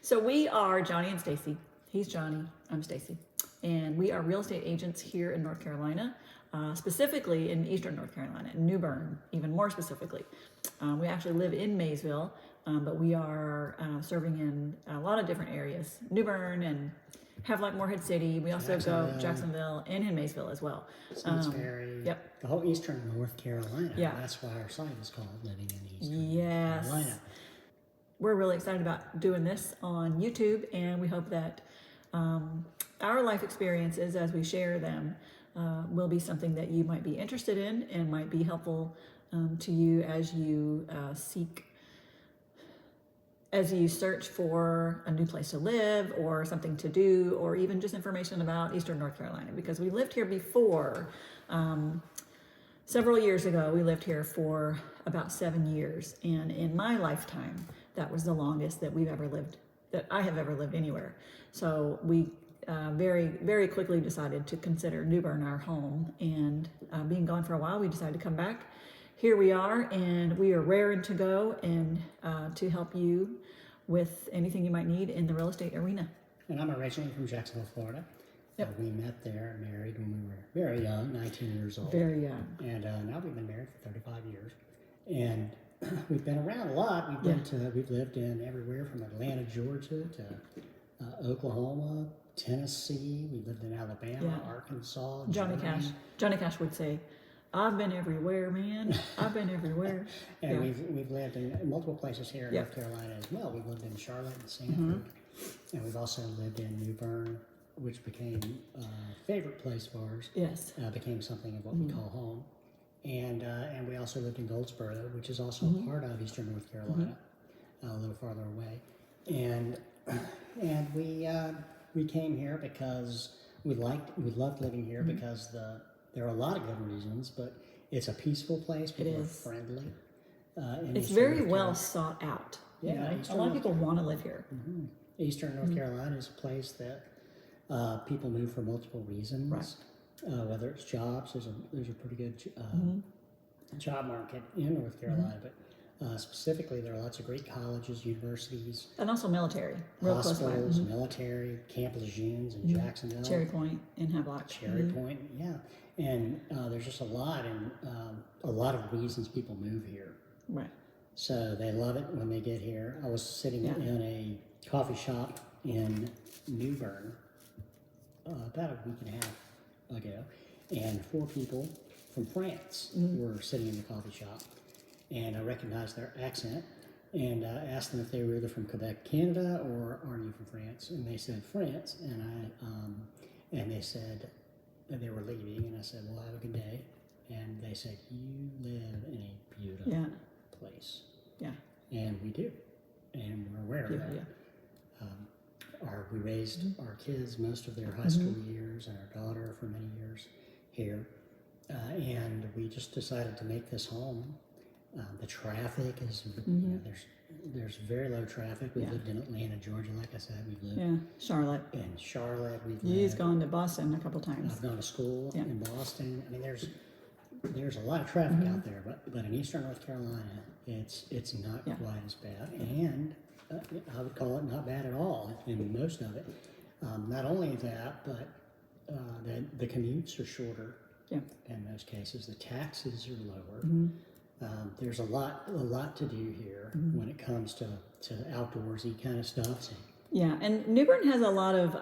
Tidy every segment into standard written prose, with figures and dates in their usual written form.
So we are Johnny and Staci. He's Johnny, I'm Staci. And we are real estate agents here in North Carolina, specifically in Eastern North Carolina, in New Bern, even more specifically. We actually live in Maysville, but we are serving in a lot of different areas. New Bern and Havelock, Morehead City. We also go Jacksonville and in Maysville as well. Simsbury, yep. The whole Eastern North Carolina. Yeah. That's why our site is called Living in Eastern Yes. North Carolina. We're really excited about doing this on YouTube, and we hope that our life experiences as we share them will be something that you might be interested in and might be helpful to you as you as you search for a new place to live or something to do, or even just information about Eastern North Carolina, because we lived here before. Several years ago, we lived here for about 7 years, and in my lifetime, that was the longest that we've ever lived, that I have ever lived anywhere. So we very, very quickly decided to consider New Bern our home, and being gone for a while, we decided to come back. Here we are, and we are raring to go and to help you with anything you might need in the real estate arena. And I'm originally from Jacksonville, Florida. Yep. We met there, married when we were very young, 19 years old. Very young. And now we've been married for 35 years. And we've been around a lot. We've lived in everywhere from Atlanta, Georgia to Oklahoma, Tennessee. We lived in Alabama, Arkansas, Johnny Germany. Johnny Cash would say, "I've been everywhere, man. I've been everywhere." And we've lived in multiple places here in North Carolina as well. We've lived in Charlotte and Sanford. And we've also lived in New Bern, which became a favorite place of ours. Yes. Became something of what we call home. And we also lived in Goldsboro, which is also a part of Eastern North Carolina, a little farther away. And we came here because we loved living here because there are a lot of good reasons, but it's a peaceful place. People are friendly. It's very well sought out. Yeah, you know? A lot of people want to live here. Eastern North Carolina is a place that people move for multiple reasons. Right. Whether it's jobs, there's a pretty good job market in North Carolina, but specifically there are lots of great colleges, universities, And also military. Real close by. hospitals, military, Camp Lejeune's in Jacksonville, Cherry Point in Havelock. Cherry Point, yeah, and there's just a lot of reasons people move here. Right. So they love it when they get here. I was sitting in a coffee shop in New Bern about a week and a half ago, and 4 people from France were sitting in the coffee shop, and I recognized their accent and asked them if they were either from Quebec, Canada, or are you from France? And they said France, and they said that they were leaving, and I said, well, have a good day. And they said, you live in a beautiful place. Yeah. And we do, and we're aware of that. Yeah. We raised our kids most of their high school years, and our daughter for many years here, and we just decided to make this home. The traffic is, there's very low traffic. We've lived in Atlanta, Georgia, like I said. We've lived Charlotte. in Charlotte. He's gone to Boston a couple times. I've gone to school in Boston. I mean, there's a lot of traffic out there, but in Eastern North Carolina, it's not quite as bad, and I would call it not bad at all in most of it. Not only that, but the commutes are shorter. Yeah. In most cases, the taxes are lower. There's a lot to do here when it comes to outdoorsy kind of stuff. So, yeah, and New Bern has a lot of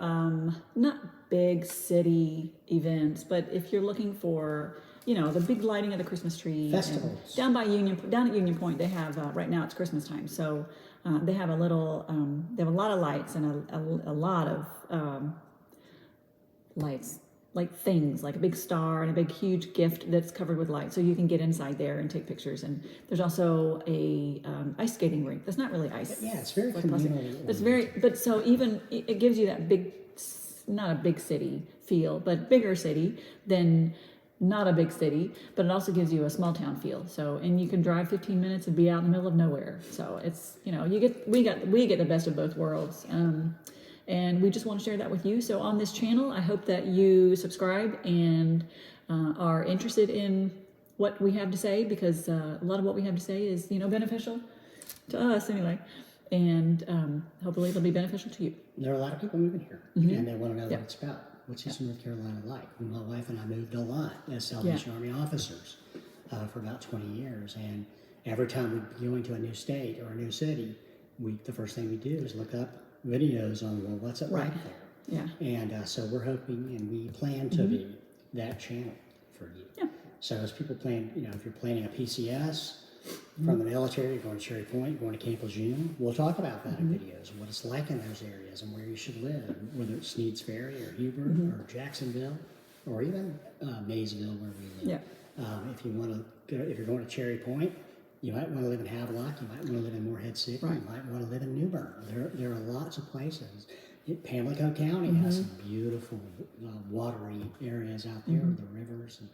not big city events, but if you're looking for, the big lighting of the Christmas tree. Festivals. Down at Union Point, they have, right now it's Christmas time, so they have they have a lot of lights and a lot of lights, like things, like a big star and a big huge gift that's covered with lights, so you can get inside there and take pictures. And there's also a ice skating rink. That's not really ice. Yeah, it's very communal. It's but so even it gives you that big, not a big city feel, but bigger city than not a big city, but it also gives you a small town feel. So, and you can drive 15 minutes and be out in the middle of nowhere. So it's, we get the best of both worlds. And we just want to share that with you. So on this channel, I hope that you subscribe and are interested in what we have to say, because a lot of what we have to say is, beneficial to us anyway. and hopefully it'll be beneficial to you. There are a lot of people moving here, and they want to know Yeah. what it's about. What's Eastern North Carolina like? My wife and I moved a lot as Salvation Army officers for about 20 years, and every time we go into a new state or a new city, the first thing we do is look up videos on, well, what's it like there? Yeah. And so we're hoping, and we plan to be that channel for you. Yeah. So as people plan, if you're planning a PCS from the military, going to Cherry Point, going to Camp Lejeune, we'll talk about that in videos, what it's like in those areas and where you should live, whether it's Sneads Ferry or Hubert or Jacksonville or even Maysville, where we live. Yeah. If you want to go, if you're going to Cherry Point, you might want to live in Havelock, you might want to live in Morehead City, you might want to live in New Bern. There are lots of places. Pamlico County has some beautiful watery areas out there with the rivers. And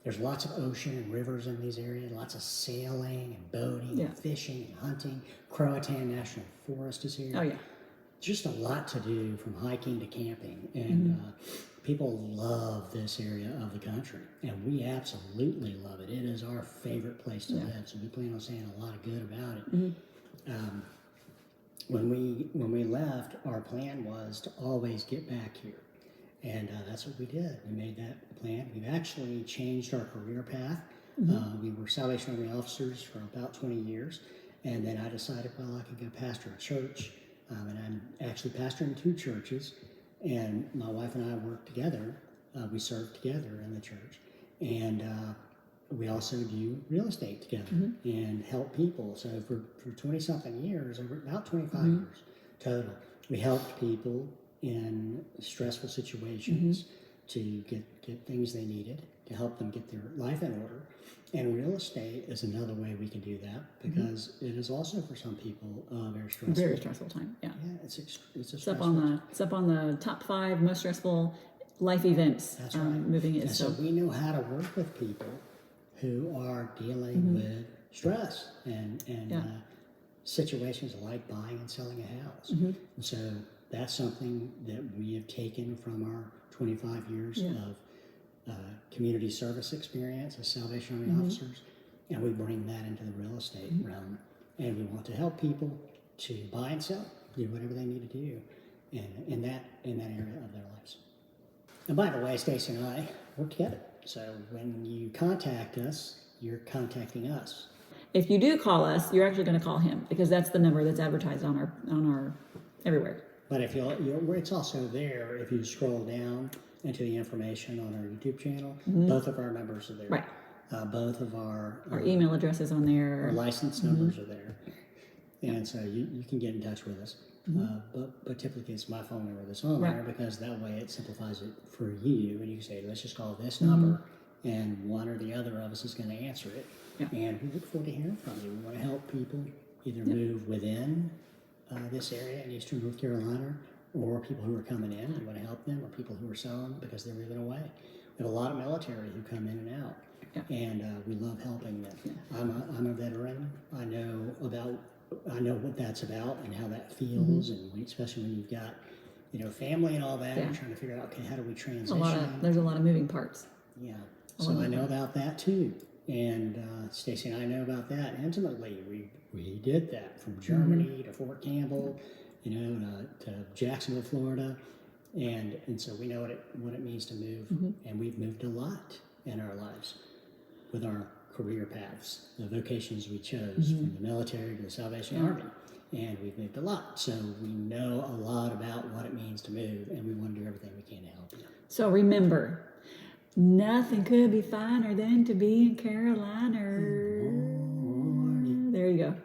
there's lots of ocean and rivers in these areas, lots of sailing and boating and fishing and hunting. Croatan National Forest is here. Oh, yeah. Just a lot to do from hiking to camping. And people love this area of the country. And we absolutely love it. It is our favorite place to live. So we plan on saying a lot of good about it. When we left, our plan was to always get back here. And that's what we did. We made that plan. We've actually changed our career path. We were Salvation Army officers for about 20 years. And then I decided, well, I could go pastor a church. And I'm actually pastoring 2 churches. And my wife and I work together. We serve together in the church. And we also do real estate together and help people. So for 20-something years, over about 25 years total, we helped people in stressful situations to get things they needed, to help them get their life in order. And real estate is another way we can do that because it is also for some people very stressful. Very stressful time. Yeah. Yeah, it's a It's stressful. up on the top 5 most stressful life events. That's right. Moving it. And so we know how to work with people who are dealing with stress and situations like buying and selling a house. And so that's something that we have taken from our 25 years of community service experience as Salvation Army officers, and we bring that into the real estate realm. And we want to help people to buy and sell, do whatever they need to do in that area of their lives. And by the way, Staci and I work together. So when you contact us, you're contacting us. If you do call us, you're actually going to call him because that's the number that's advertised on our everywhere. But if it's also there if you scroll down into the information on our YouTube channel. Both of our numbers are there. Right. Both of our email address is on there. Our license numbers are there, and so you can get in touch with us. But typically it's my phone number that's on there because that way it simplifies it for you, and you can say, let's just call this number, and one or the other of us is going to answer it. And we look forward to hearing from you. We want to help people either move within this area in Eastern North Carolina, or people who are coming in. We want to help them, or people who are selling because they're moving away. We have a lot of military who come in and out. And we love helping them. I'm a veteran. I know what that's about and how that feels, and especially when you've got, family and all that. You're trying to figure out, okay, how do we transition? There's a lot of moving parts. Yeah. So I know about that too, and Staci and I know about that intimately. We did that from Germany to Fort Campbell, to Jacksonville, Florida, and so we know what it means to move, and we've moved a lot in our lives with our career paths, the vocations we chose, from the military to the Salvation Army. And we've moved a lot. So we know a lot about what it means to move, and we want to do everything we can to help you. So remember, nothing could be finer than to be in Carolina. There you go.